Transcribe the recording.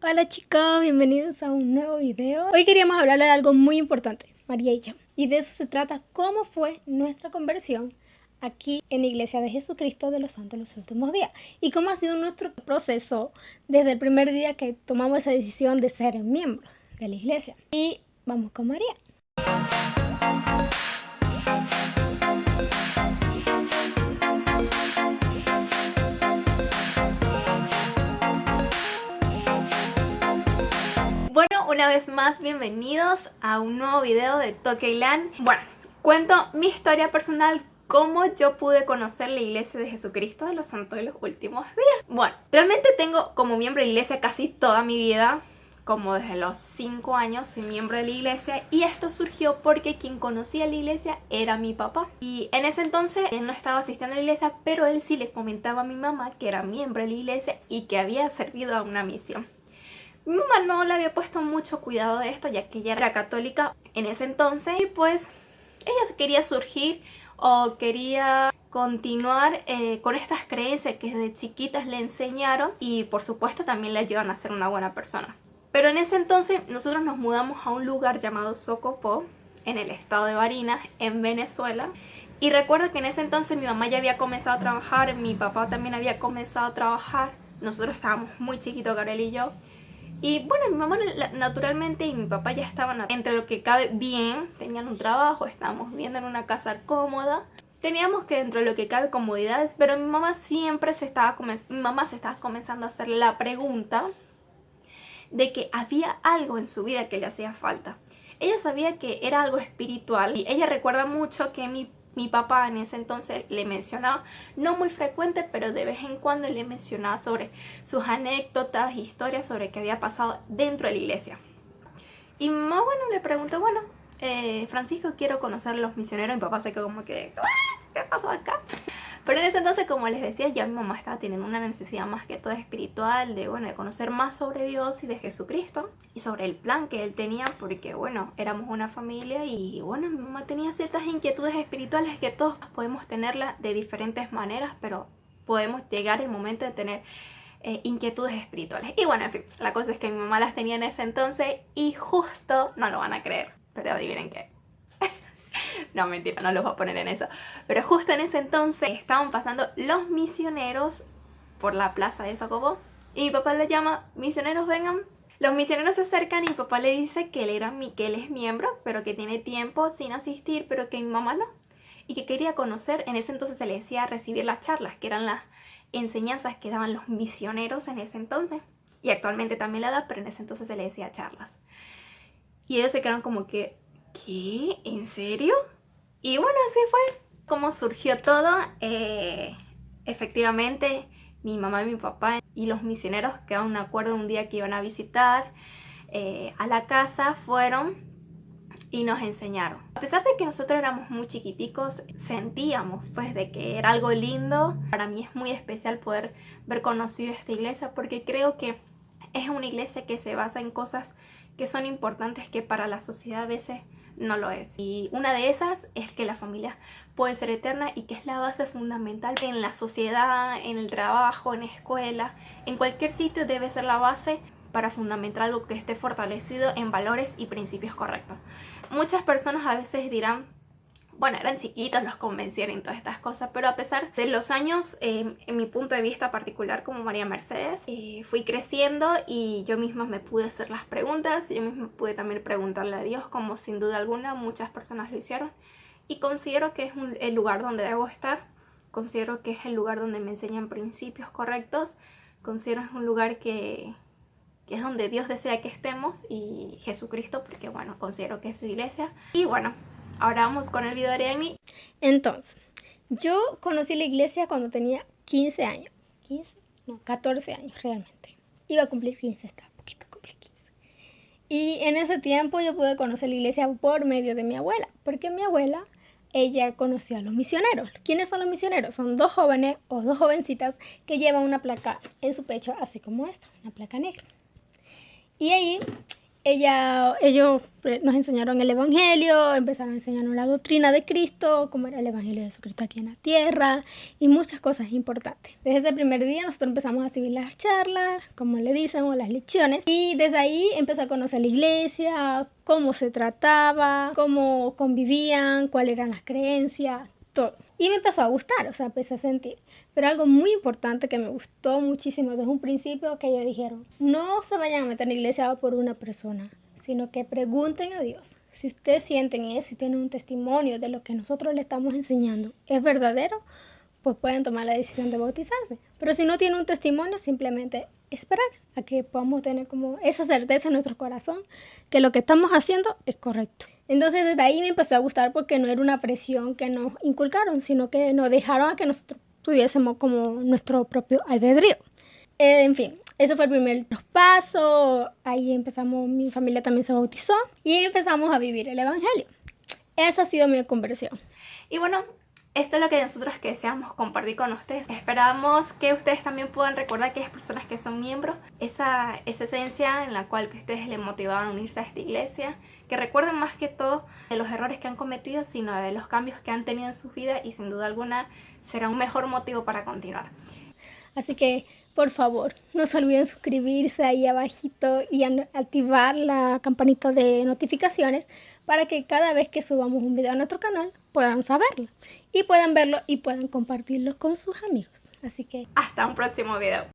Hola chicos, bienvenidos a un nuevo video. Hoy queríamos hablarle de algo muy importante, María y yo. Y de eso se trata, cómo fue nuestra conversión aquí en la Iglesia de Jesucristo de los Santos de los Últimos Días. Y cómo ha sido nuestro proceso desde el primer día que tomamos esa decisión de ser miembro de la Iglesia. Y vamos con María. Bueno, una vez más, bienvenidos a un nuevo video de Toqueilán. Bueno, cuento mi historia personal, cómo yo pude conocer la Iglesia de Jesucristo de los Santos de los Últimos Días. Bueno, realmente tengo como miembro de la Iglesia casi toda mi vida, como desde los 5 años soy miembro de la Iglesia, y esto surgió porque quien conocía la Iglesia era mi papá. Y en ese entonces él no estaba asistiendo a la Iglesia, pero él sí le comentaba a mi mamá que era miembro de la Iglesia y que había servido a una misión. Mi mamá no le había puesto mucho cuidado de esto, ya que ella era católica en ese entonces, y pues ella quería surgir o quería continuar con estas creencias que desde chiquitas le enseñaron, y por supuesto también le ayudan a ser una buena persona. Pero en ese entonces nosotros nos mudamos a un lugar llamado Socopó, en el estado de Barinas, en Venezuela. Y recuerdo que en ese entonces mi mamá ya había comenzado a trabajar, mi papá también había comenzado a trabajar. Nosotros estábamos muy chiquitos, Gabriel y yo. Y bueno, mi mamá naturalmente y mi papá ya estaban entre lo que cabe bien, tenían un trabajo, estábamos viviendo en una casa cómoda. Teníamos que dentro de lo que cabe comodidades, pero mi mamá siempre se estaba comenzando a hacer la pregunta de que había algo en su vida que le hacía falta. Ella sabía que era algo espiritual y ella recuerda mucho que mi papá en ese entonces le mencionaba, no muy frecuente, pero de vez en cuando le mencionaba sobre sus anécdotas, historias sobre qué había pasado dentro de la iglesia. Y mi mamá, bueno, le preguntó, bueno, Francisco, quiero conocer a los misioneros. Mi papá se quedó como que, ¿qué pasó acá? Pero en ese entonces, como les decía, ya mi mamá estaba teniendo una necesidad más que todo espiritual, de conocer más sobre Dios y de Jesucristo, y sobre el plan que él tenía, porque bueno, éramos una familia y bueno, mi mamá tenía ciertas inquietudes espirituales que todos podemos tenerlas de diferentes maneras, pero podemos llegar el momento de tener inquietudes espirituales. Y bueno, en fin, la cosa es que mi mamá las tenía en ese entonces y justo, no lo van a creer, pero adivinen qué. No, mentira, no los voy a poner en eso. Pero justo en ese entonces estaban pasando los misioneros por la plaza de Socopó. Y mi papá le llama, misioneros vengan. Los misioneros se acercan y mi papá le dice que él es miembro, pero que tiene tiempo sin asistir, pero que mi mamá no. Y que quería conocer, en ese entonces se le decía recibir las charlas, que eran las enseñanzas que daban los misioneros en ese entonces. Y actualmente también la da, pero en ese entonces se le decía charlas. Y ellos se quedaron como que, ¿qué? ¿En serio? Y bueno, así fue como surgió todo. Efectivamente, mi mamá y mi papá y los misioneros quedaron de acuerdo un día que iban a visitar a la casa, fueron y nos enseñaron. A pesar de que nosotros éramos muy chiquiticos, sentíamos pues de que era algo lindo. Para mí es muy especial poder ver conocido esta iglesia, porque creo que es una iglesia que se basa en cosas que son importantes que para la sociedad a veces no lo es. Y una de esas es que la familia puede ser eterna y que es la base fundamental en la sociedad, en el trabajo, en la escuela, en cualquier sitio debe ser la base para fundamentar algo que esté fortalecido en valores y principios correctos. Muchas personas a veces dirán, bueno, eran chiquitos, los convencieron y todas estas cosas, pero a pesar de los años, en mi punto de vista particular como María Mercedes, fui creciendo y yo misma me pude hacer las preguntas, yo misma pude también preguntarle a Dios, como sin duda alguna muchas personas lo hicieron, y considero que es el lugar donde debo estar, considero que es el lugar donde me enseñan principios correctos, considero que es un lugar que es donde Dios desea que estemos, y Jesucristo, porque bueno, considero que es su iglesia. Y bueno, ahora vamos con el video de Ariadne. Entonces, yo conocí la iglesia cuando tenía 15 años. 15, no, 14 años realmente. Iba a cumplir 15, estaba poquito a cumplir 15. Y en ese tiempo yo pude conocer la iglesia por medio de mi abuela, porque mi abuela, ella conoció a los misioneros. ¿Quiénes son los misioneros? Son dos jóvenes o dos jovencitas que llevan una placa en su pecho, así como esta, una placa negra. Y ahí ellos nos enseñaron el Evangelio, empezaron a enseñarnos la doctrina de Cristo, cómo era el Evangelio de Jesucristo aquí en la tierra y muchas cosas importantes. Desde ese primer día nosotros empezamos a seguir las charlas, como le dicen, o las lecciones, y desde ahí empecé a conocer la iglesia, cómo se trataba, cómo convivían, cuáles eran las creencias, todo. Y me empezó a gustar, o sea, empecé a sentir. Pero algo muy importante que me gustó muchísimo desde un principio, que ellos dijeron, no se vayan a meter en la iglesia por una persona, sino que pregunten a Dios. Si ustedes sienten eso y tienen un testimonio de lo que nosotros les estamos enseñando es verdadero, pues pueden tomar la decisión de bautizarse. Pero si no tienen un testimonio, simplemente esperar a que podamos tener como esa certeza en nuestro corazón que lo que estamos haciendo es correcto. Entonces desde ahí me empezó a gustar porque no era una presión que nos inculcaron, sino que nos dejaron a que nosotros tuviésemos como nuestro propio albedrío. En fin, ese fue el primer paso. Ahí empezamos, mi familia también se bautizó y empezamos a vivir el Evangelio. Esa ha sido mi conversión. Y bueno, esto es lo que nosotros que deseamos compartir con ustedes. Esperamos que ustedes también puedan recordar que aquellas personas que son miembros, esa esencia en la cual que ustedes les motivaron a unirse a esta iglesia, que recuerden más que todo de los errores que han cometido, sino de los cambios que han tenido en sus vidas y sin duda alguna será un mejor motivo para continuar. Así que, por favor, no se olviden suscribirse ahí abajito y activar la campanita de notificaciones para que cada vez que subamos un video a nuestro canal puedan saberlo y puedan verlo y puedan compartirlo con sus amigos. Así que hasta un próximo video.